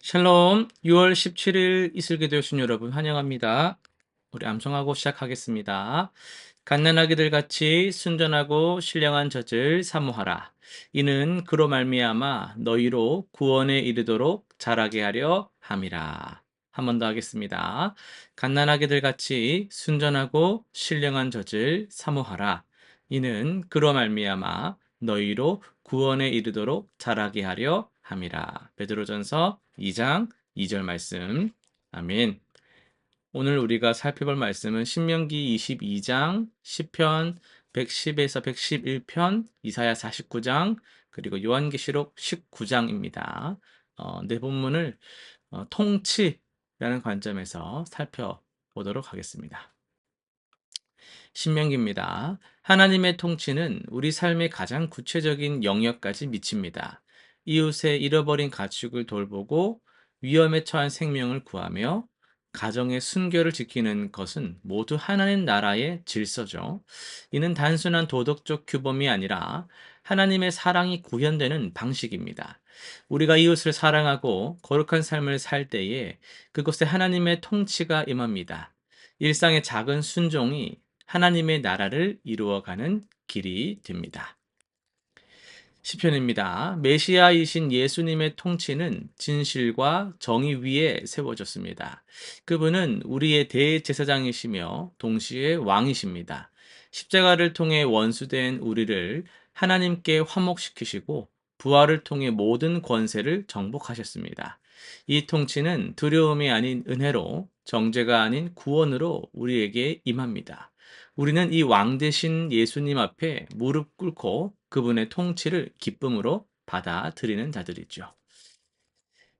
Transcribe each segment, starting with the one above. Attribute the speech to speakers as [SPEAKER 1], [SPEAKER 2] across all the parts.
[SPEAKER 1] 샬롬, 6월 17일 이슬기도 여신 여러분 환영합니다. 우리 암송하고 시작하겠습니다. 갓난아기들 같이 순전하고 신령한 젖을 사모하라. 이는 그로 말미암아 너희로 구원에 이르도록 자라게 하려 함이라. 한 번 더 하겠습니다. 갓난아기들 같이 순전하고 신령한 젖을 사모하라. 이는 그로 말미암아 너희로 구원에 이르도록 자라게 하려 함이라. 베드로전서 2장 2절 말씀. 아멘. 오늘 우리가 살펴볼 말씀은 신명기 22장, 시편 110에서 111편, 이사야 49장, 그리고 요한계시록 19장입니다. 내 본문을 통치라는 관점에서 살펴보도록 하겠습니다. 신명기입니다. 하나님의 통치는 우리 삶의 가장 구체적인 영역까지 미칩니다. 이웃의 잃어버린 가축을 돌보고 위험에 처한 생명을 구하며 가정의 순결을 지키는 것은 모두 하나님 나라의 질서죠. 이는 단순한 도덕적 규범이 아니라 하나님의 사랑이 구현되는 방식입니다. 우리가 이웃을 사랑하고 거룩한 삶을 살 때에 그곳에 하나님의 통치가 임합니다. 일상의 작은 순종이 하나님의 나라를 이루어가는 길이 됩니다. 시편입니다. 메시아이신 예수님의 통치는 진실과 정의 위에 세워졌습니다. 그분은 우리의 대제사장이시며 동시에 왕이십니다. 십자가를 통해 원수된 우리를 하나님께 화목시키시고 부활을 통해 모든 권세를 정복하셨습니다. 이 통치는 두려움이 아닌 은혜로, 정죄가 아닌 구원으로 우리에게 임합니다. 우리는 이 왕 대신 예수님 앞에 무릎 꿇고 그분의 통치를 기쁨으로 받아들이는 자들이죠.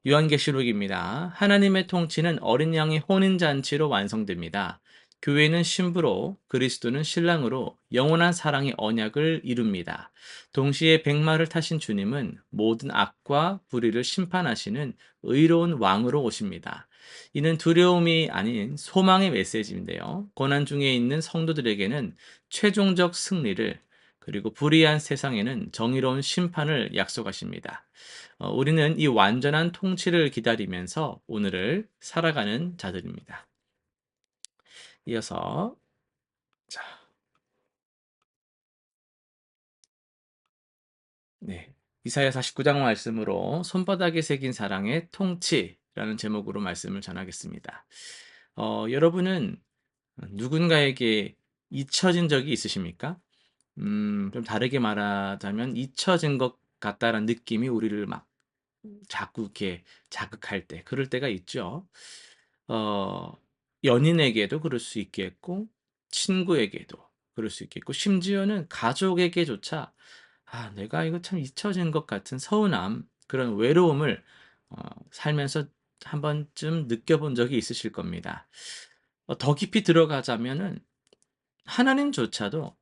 [SPEAKER 1] 요한계시록입니다. 하나님의 통치는 어린 양의 혼인잔치로 완성됩니다. 교회는 신부로, 그리스도는 신랑으로 영원한 사랑의 언약을 이룹니다. 동시에 백마를 타신 주님은 모든 악과 불의를 심판하시는 의로운 왕으로 오십니다. 이는 두려움이 아닌 소망의 메시지인데요. 고난 중에 있는 성도들에게는 최종적 승리를, 그리고 불의한 세상에는 정의로운 심판을 약속하십니다. 우리는 이 완전한 통치를 기다리면서 오늘을 살아가는 자들입니다. 이어서 자, 네. 이사야 49장 말씀으로 손바닥에 새긴 사랑의 통치라는 제목으로 말씀을 전하겠습니다. 여러분은 누군가에게 잊혀진 적이 있으십니까? 좀 다르게 말하자면 잊혀진 것 같다라는 느낌이 우리를 막 자꾸 이렇게 자극할 때, 그럴 때가 있죠. 어, 연인에게도 그럴 수 있겠고, 친구에게도 그럴 수 있겠고, 심지어는 가족에게조차, 내가 이거 참 잊혀진 것 같은 서운함, 그런 외로움을 어, 살면서 한 번쯤 느껴본 적이 있으실 겁니다. 더 깊이 들어가자면은 하나님조차도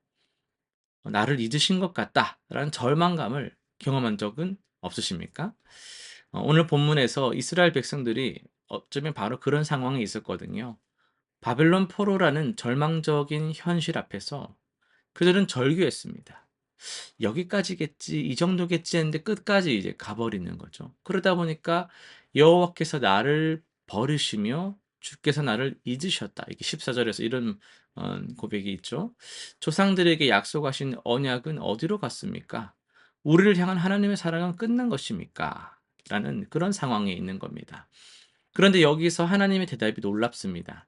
[SPEAKER 1] 나를 잊으신 것 같다라는 절망감을 경험한 적은 없으십니까? 오늘 본문에서 이스라엘 백성들이 어쩌면 바로 그런 상황에 있었거든요. 바벨론 포로라는 절망적인 현실 앞에서 그들은 절규했습니다. 여기까지겠지, 이 정도겠지 했는데 끝까지 이제 가버리는 거죠. 그러다 보니까 여호와께서 나를 버리시며 주께서 나를 잊으셨다. 이게 14절에서 이런 고백이 있죠. 조상들에게 약속하신 언약은 어디로 갔습니까? 우리를 향한 하나님의 사랑은 끝난 것입니까? 라는 그런 상황에 있는 겁니다. 그런데 여기서 하나님의 대답이 놀랍습니다.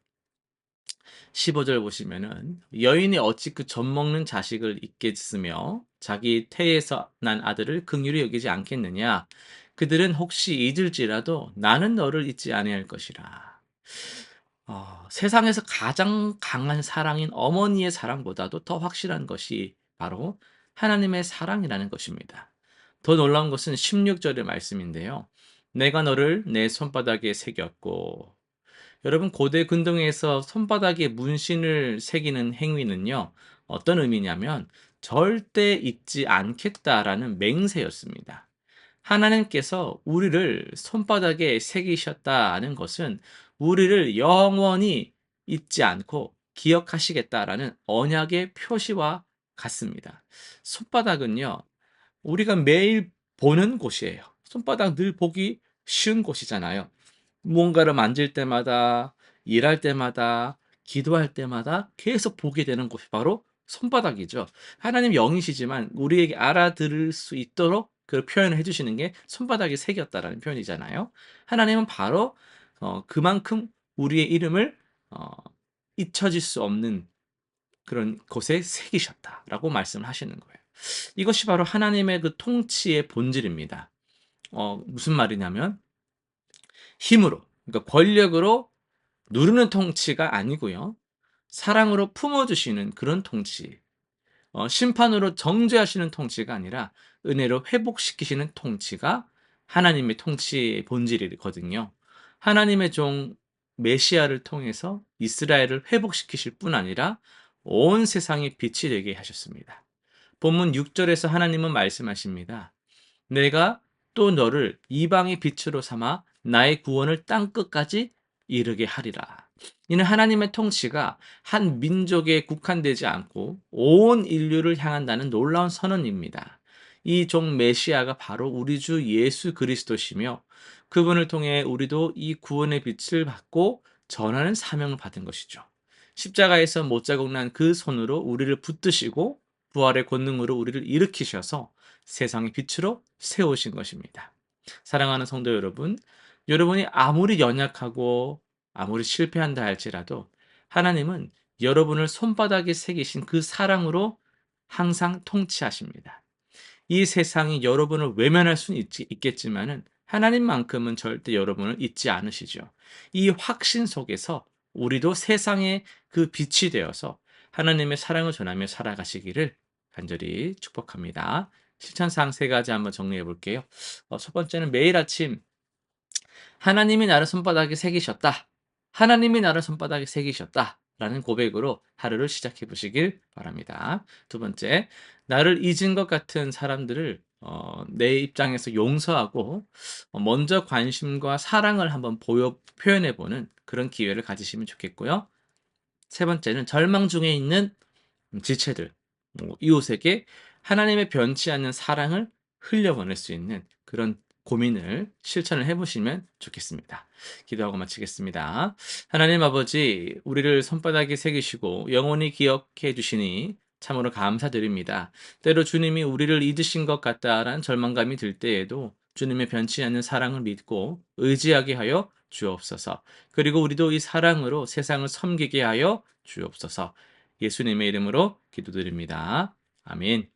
[SPEAKER 1] 15절 보시면은 여인이 어찌 그 젖먹는 자식을 잊겠으며 자기 태에서 난 아들을 긍휼히 여기지 않겠느냐. 그들은 혹시 잊을지라도 나는 너를 잊지 아니할 것이라. 세상에서 가장 강한 사랑인 어머니의 사랑보다도 더 확실한 것이 바로 하나님의 사랑이라는 것입니다. 더 놀라운 것은 16절의 말씀인데요. 내가 너를 내 손바닥에 새겼고, 여러분 고대 근동에서 손바닥에 문신을 새기는 행위는요. 어떤 의미냐면 절대 잊지 않겠다라는 맹세였습니다. 하나님께서 우리를 손바닥에 새기셨다는 것은 우리를 영원히 잊지 않고 기억하시겠다라는 언약의 표시와 같습니다. 손바닥은요. 우리가 매일 보는 곳이에요. 손바닥 늘 보기 쉬운 곳이잖아요. 무언가를 만질 때마다, 일할 때마다, 기도할 때마다 계속 보게 되는 곳이 바로 손바닥이죠. 하나님 영이시지만 우리에게 알아들을 수 있도록 그 표현을 해 주시는 게 "손바닥에 새겼다."라는 표현이잖아요. 하나님은 바로 그만큼 우리의 이름을 어 잊혀질 수 없는 그런 곳에 새기셨다라고 말씀을 하시는 거예요. 이것이 바로 하나님의 그 통치의 본질입니다. 무슨 말이냐면 힘으로, 그러니까 권력으로 누르는 통치가 아니고요. 사랑으로 품어 주시는 그런 통치. 심판으로 정죄하시는 통치가 아니라 은혜로 회복시키시는 통치가 하나님의 통치의 본질이거든요. 하나님의 종 메시아를 통해서 이스라엘을 회복시키실 뿐 아니라 온 세상에 빛이 되게 하셨습니다. 본문 6 절에서 하나님은 말씀하십니다. "내가 또 너를 이방의 빛으로 삼아 나의 구원을 땅 끝까지 이르게 하리라." 이는 하나님의 통치가 한 민족에 국한되지 않고 온 인류를 향한다는 놀라운 선언입니다. 이 종 메시아가 바로 우리 주 예수 그리스도시며 그분을 통해 우리도 이 구원의 빛을 받고 전하는 사명을 받은 것이죠. 십자가에서 못자국 난 그 손으로 우리를 붙드시고 부활의 권능으로 우리를 일으키셔서 세상의 빛으로 세우신 것입니다. 사랑하는 성도 여러분, 여러분이 아무리 연약하고 아무리 실패한다 할지라도 하나님은 여러분을 손바닥에 새기신 그 사랑으로 항상 통치하십니다. 이 세상이 여러분을 외면할 수는 있겠지만은 하나님만큼은 절대 여러분을 잊지 않으시죠. 이 확신 속에서 우리도 세상의 그 빛이 되어서 하나님의 사랑을 전하며 살아가시기를 간절히 축복합니다. 실천사항 세 가지 한번 정리해 볼게요. 첫 번째는 매일 아침 하나님이 나를 손바닥에 새기셨다. 하나님이 나를 손바닥에 새기셨다. 라는 고백으로 하루를 시작해 보시길 바랍니다. 두 번째, 나를 잊은 것 같은 사람들을 내 입장에서 용서하고 먼저 관심과 사랑을 한번 표현해 보는 그런 기회를 가지시면 좋겠고요. 세 번째는 절망 중에 있는 지체들, 이웃에게 하나님의 변치 않는 사랑을 흘려보낼 수 있는 그런 고민을 실천을 해 보시면 좋겠습니다. 기도하고 마치겠습니다. 하나님 아버지, 우리를 손바닥에 새기시고 영원히 기억해 주시니 참으로 감사드립니다. 때로 주님이 우리를 잊으신 것 같다라는 절망감이 들 때에도 주님의 변치 않는 사랑을 믿고 의지하게 하여 주옵소서. 그리고 우리도 이 사랑으로 세상을 섬기게 하여 주옵소서. 예수님의 이름으로 기도드립니다. 아멘.